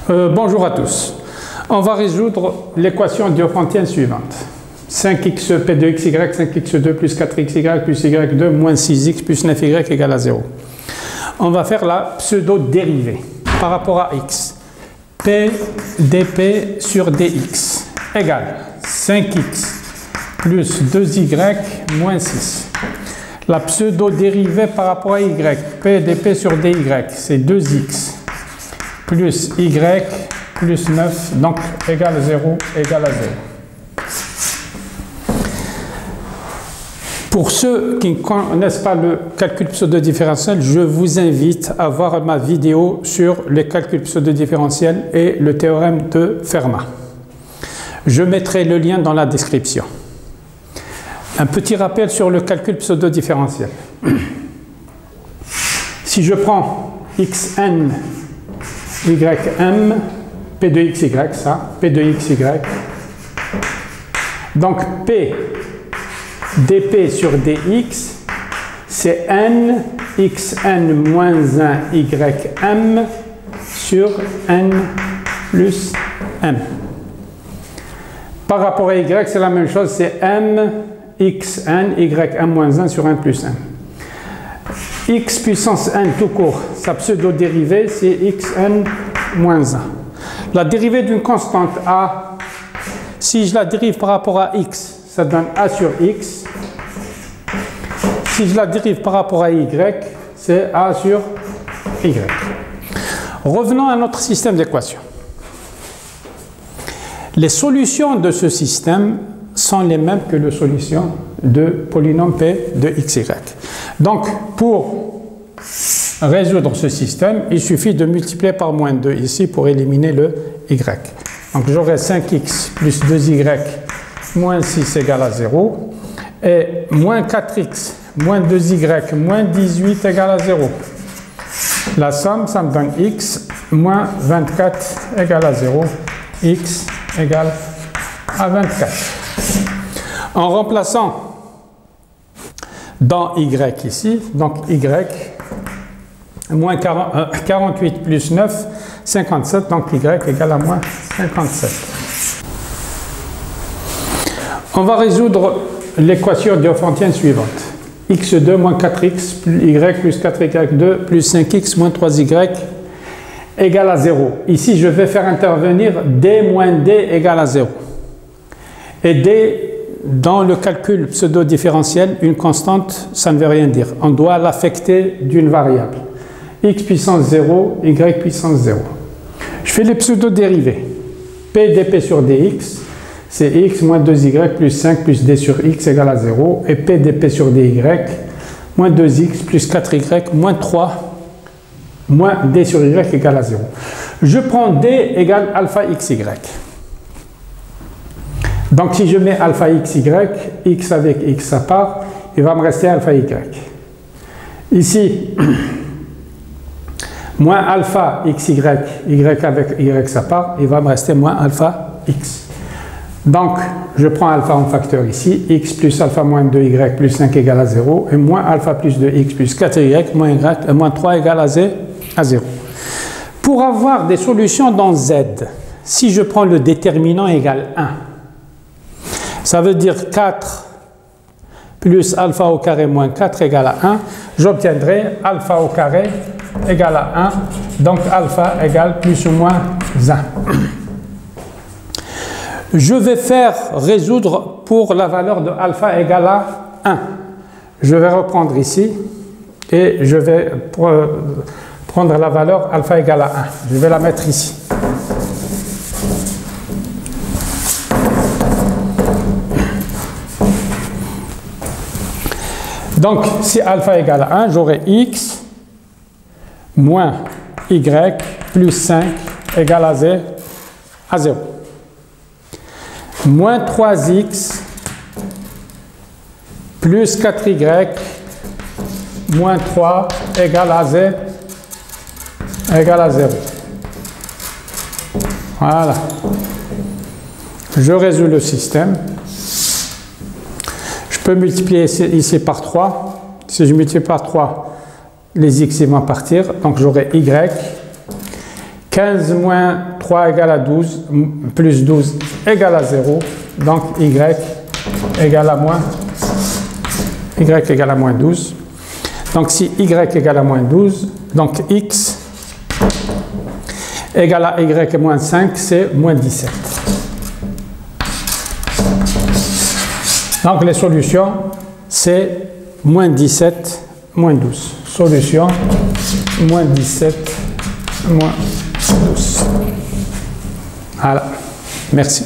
Bonjour à tous. On va résoudre l'équation diophantine suivante. 5x p de xy, 5x2 plus 4xy plus y2 moins 6x plus 9y égale à 0. On va faire la pseudo-dérivée par rapport à x. P dp sur dx égale 5x plus 2y moins 6. La pseudo-dérivée par rapport à y, p dp sur dy, c'est 2x plus y plus 9, donc égale 0, égale à 0. Pour ceux qui ne connaissent pas le calcul pseudo-différentiel, je vous invite à voir ma vidéo sur les calculs pseudo-différentiels et le théorème de Fermat. Je mettrai le lien dans la description. Un petit rappel sur le calcul pseudo-différentiel. Si je prends xn, ym, p de xy, ça, p de xy, donc p dp sur dx, c'est n xn moins 1 ym sur n plus m. Par rapport à y, c'est la même chose, c'est m xn ym moins 1 sur n plus m. X puissance n tout court, sa pseudo-dérivée, c'est xn moins 1. La dérivée d'une constante a, si je la dérive par rapport à x, ça donne a sur x. Si je la dérive par rapport à y, c'est a sur y. Revenons à notre système d'équations. Les solutions de ce système sont les mêmes que les solutions de polynôme p de xy. Donc, pour résoudre ce système, il suffit de multiplier par moins 2 ici pour éliminer le y. Donc, j'aurai 5x plus 2y moins 6 égale à 0 et moins 4x moins 2y moins 18 égale à 0. La somme, ça me donne x moins 24 égale à 0. X égale à 24. En remplaçant dans y ici, donc y, moins 48 plus 9, 57, donc y égale à moins 57. On va résoudre l'équation diophantine suivante. x2 moins 4x plus y plus 4y2 plus 5x moins 3y égale à 0. Ici, je vais faire intervenir d moins d égale à 0. Et d, dans le calcul pseudo-différentiel, une constante, ça ne veut rien dire. On doit l'affecter d'une variable. X puissance 0, Y puissance 0. Je fais les pseudo-dérivés. P dp sur dx, c'est X moins 2Y plus 5 plus D sur X égale à 0. Et P dp sur dy, moins 2X plus 4Y moins 3 moins D sur Y égale à 0. Je prends D égale alpha XY. Donc, si je mets alpha xy, x avec x ça part, il va me rester alpha y. Ici, moins alpha xy, y avec y ça part, il va me rester moins alpha x. Donc, je prends alpha en facteur ici, x plus alpha moins 2y plus 5 égale à 0, et moins alpha plus 2x plus 4y moins 3 égale à 0. Pour avoir des solutions dans z, si je prends le déterminant égal 1, ça veut dire 4 plus alpha au carré moins 4 égale à 1. J'obtiendrai alpha au carré égale à 1. Donc alpha égale plus ou moins 1. Je vais faire résoudre pour la valeur de alpha égale à 1. Je vais reprendre ici et je vais prendre la valeur alpha égale à 1. Je vais la mettre ici. Donc, si alpha égale à 1, j'aurai x moins y plus 5 égale à 0. Moins 3x plus 4y moins 3 égale à 0. Voilà. Je résous le système. Je peux multiplier ici par 3. Si je multiplie par 3, les x vont partir. Donc j'aurai y 15 moins 3 égale à 12, plus 12 égale à 0. Donc, y égale à moins 12. Donc, si y égale à moins 12, donc x égale à y moins 5, c'est moins 17. Donc, les solutions, c'est moins 17, moins 12. Solution, moins 17, moins 12. Voilà. Merci.